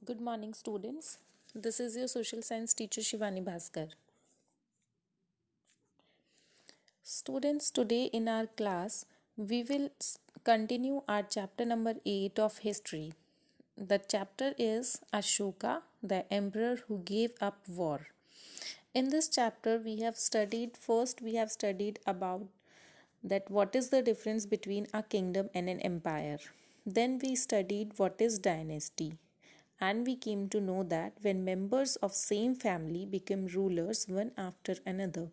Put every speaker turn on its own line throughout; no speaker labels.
Good morning, students. This is your social science teacher Shivani Bhaskar. Students, today in our class, we will continue our chapter number 8 of history. The chapter is Ashoka, the emperor who gave up war. In this chapter, we have studied about that what is the difference between a kingdom and an empire. Then we studied what is dynasty, and we came to know that when members of same family become rulers one after another,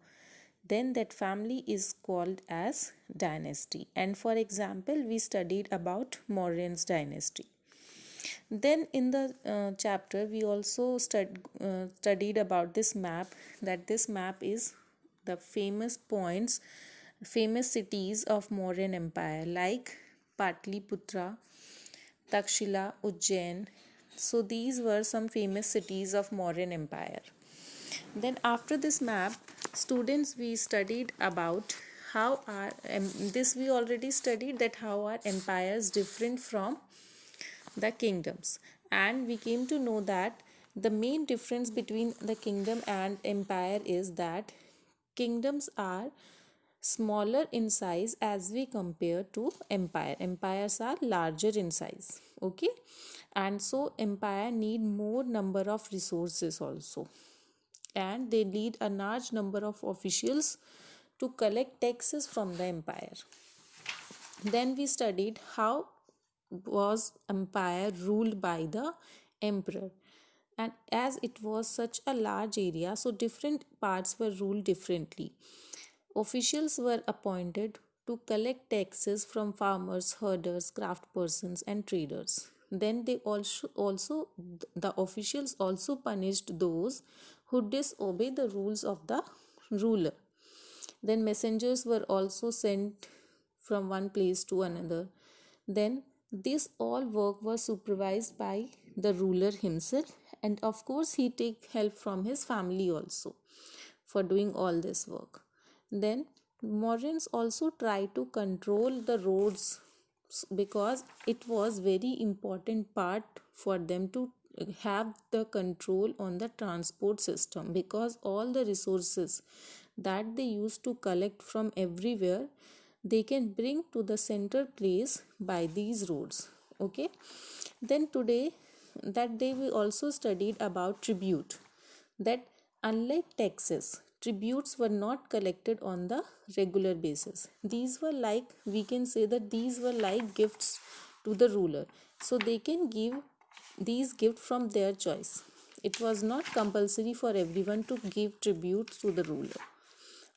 then that family is called as dynasty. And for example, we studied about Mauryan's dynasty. Then in the chapter we also studied about this map, that this map is the famous points, famous cities of Mauryan Empire like Patliputra, Takshila, Ujjain. So these were some famous cities of Mauryan Empire. Then after this map, students, we studied about how our this we already studied that how our empires different from the kingdoms, and we came to know that the main difference between the kingdom and empire is that kingdoms are smaller in size as we compare to empires are larger in size. Okay, and so empire need more number of resources also, and they need a large number of officials to collect taxes from the empire. Then we studied how was empire ruled by the emperor, and as it was such a large area, so different parts were ruled differently. Officials were appointed to collect taxes from farmers, herders, craftspersons, and traders. Then they also the officials also punished those who disobey the rules of the ruler. Then messengers were also sent from one place to another. Then this all work was supervised by the ruler himself, and of course he take help from his family also for doing all this work. Then Mauryans also try to control the roads because it was very important part for them to have the control on the transport system, because all the resources that they used to collect from everywhere they can bring to the center place by these roads. Okay, then today that day we also studied about tribute, that unlike taxes, tributes were not collected on the regular basis. These were like, we can say that these were like gifts to the ruler, so they can give these gifts from their choice. It was not compulsory for everyone to give tribute to the ruler.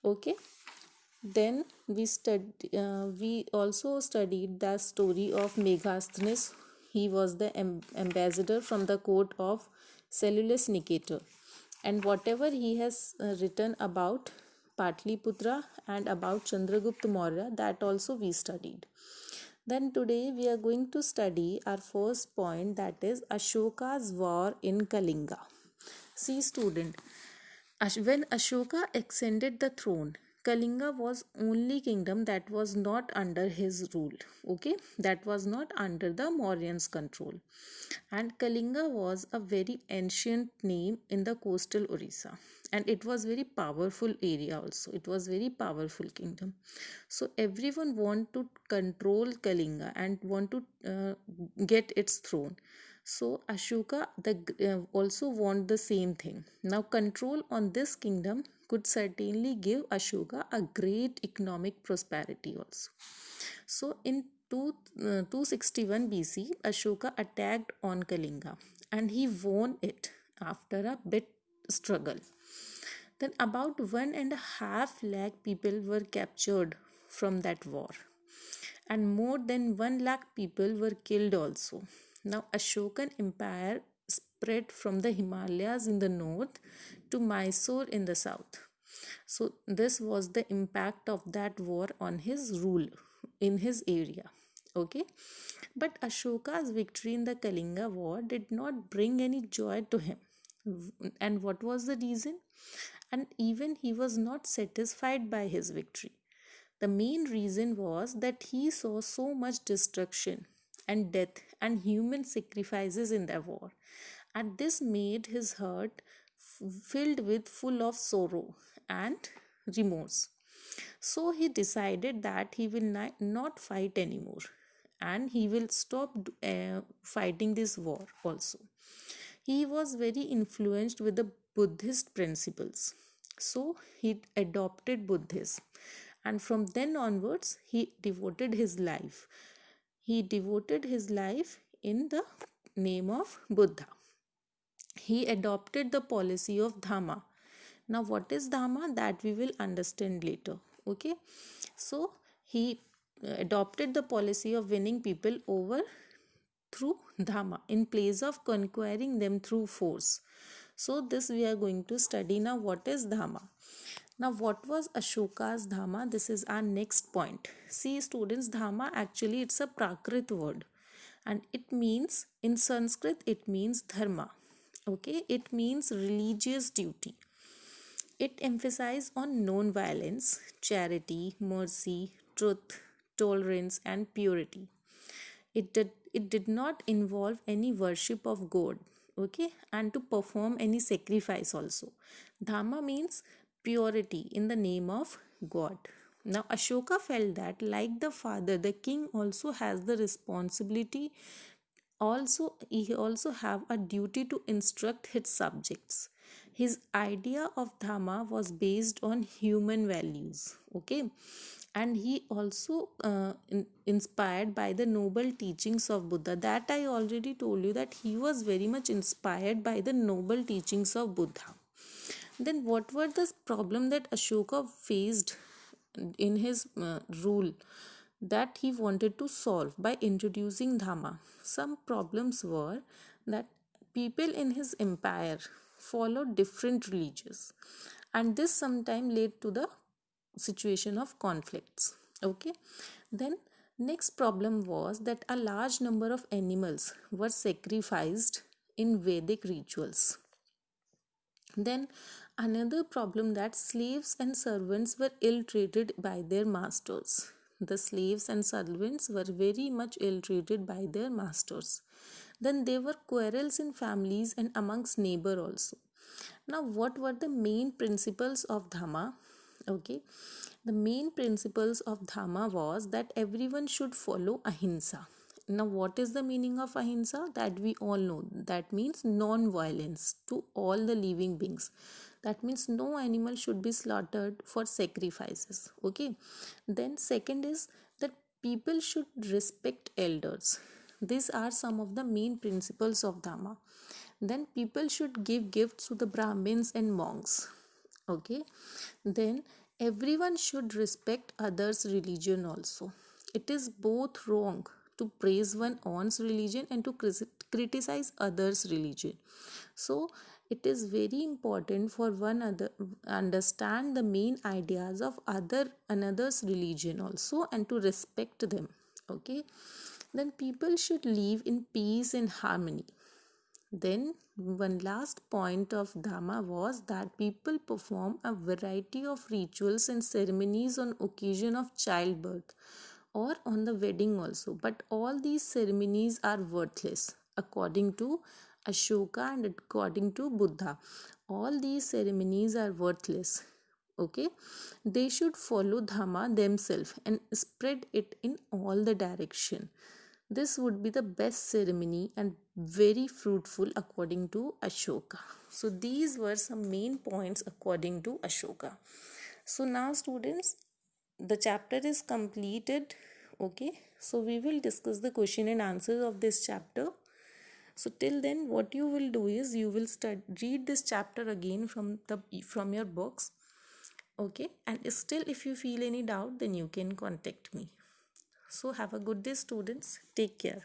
Okay, then we also studied the story of Megasthenes. He was the ambassador from the court of Seleucus Nicator, and whatever he has written about Patliputra and about Chandragupta Maurya, that also we studied. Then today we are going to study our first point, that is Ashoka's war in Kalinga. See student, when Ashoka ascended the throne, Kalinga was only kingdom that was not under his rule. Okay, that was not under the Mauryans' control. And Kalinga was a very ancient name in the coastal Orissa, and it was very powerful area also. It was very powerful kingdom. So everyone want to control Kalinga and want to get its throne. So Ashoka also want the same thing. Now control on this kingdom could certainly give Ashoka a great economic prosperity also. So in 261 BC, Ashoka attacked on Kalinga and he won it after a bit struggle. Then about 1.5 lakh people were captured from that war, and more than 1 lakh people were killed also. Now Ashokan Empire spread from the Himalayas in the north to Mysore in the south. So this was the impact of that war on his rule in his area. Okay, but Ashoka's victory in the Kalinga war did not bring any joy to him. And what was the reason? And even he was not satisfied by his victory. The main reason was that he saw so much destruction and death and human sacrifices in the war, and this made his heart filled with full of sorrow and remorse. So he decided that he will not fight anymore, and he will stop fighting this war also. He was very influenced with the Buddhist principles, so he adopted Buddhism, and from then onwards he devoted his life. He devoted his life in the name of Buddha. He adopted the policy of Dhamma. Now, what is Dhamma? That we will understand later. Okay, so he adopted the policy of winning people over through Dhamma in place of conquering them through force. So, this we are going to study now. What is Dhamma? Now, what was Ashoka's Dhamma? This is our next point. See, students, Dhamma actually it's a Prakrit word, and it means in Sanskrit it means dharma. Okay, it means religious duty. It emphasizes on non-violence, charity, mercy, truth, tolerance, and purity. It did not involve any worship of God, okay, and to perform any sacrifice also. Dhamma means purity in the name of God. Now Ashoka felt that like the father, the king also has the responsibility, also he also have a duty to instruct his subjects. His idea of dhamma was based on human values, okay, and he also inspired by the noble teachings of Buddha. That I already told you that he was very much inspired by the noble teachings of Buddha. Then what were the problem that Ashoka faced in his rule that he wanted to solve by introducing Dhamma? Some problems were that people in his empire followed different religions, and this sometimes led to the situation of conflicts. Okay, then next problem was that a large number of animals were sacrificed in Vedic rituals. Then another problem that slaves and servants were ill treated by their masters. The slaves and servants were very much ill treated by their masters. Then there were quarrels in families and amongst neighbor also. Now what were the main principles of Dhamma? Okay, the main principles of Dhamma was that everyone should follow ahimsa. Now what is the meaning of ahimsa? That we all know. That means non-violence to all the living beings. That means no animal should be slaughtered for sacrifices. Okay, then second is that people should respect elders. These are some of the main principles of Dhamma. Then people should give gifts to the Brahmins and monks. Okay, then everyone should respect others' religion also. It is both wrong to praise one one's religion and to criticize others' religion. So it is very important for one other understand the main ideas of another's religion also and to respect them. Okay, then people should live in peace and harmony. Then one last point of Dhamma was that people perform a variety of rituals and ceremonies on occasion of childbirth or on the wedding also. But all these ceremonies are worthless according to Ashoka and according to Buddha. All these ceremonies are worthless. Okay, they should follow Dhamma themselves and spread it in all the direction. This would be the best ceremony and very fruitful according to Ashoka. So these were some main points according to Ashoka. So now students, the chapter is completed. Okay, so we will discuss the question and answers of this chapter. So till then what you will do is you will read this chapter again from your books. Okay, and still if you feel any doubt then you can contact me. So have a good day students. Take care.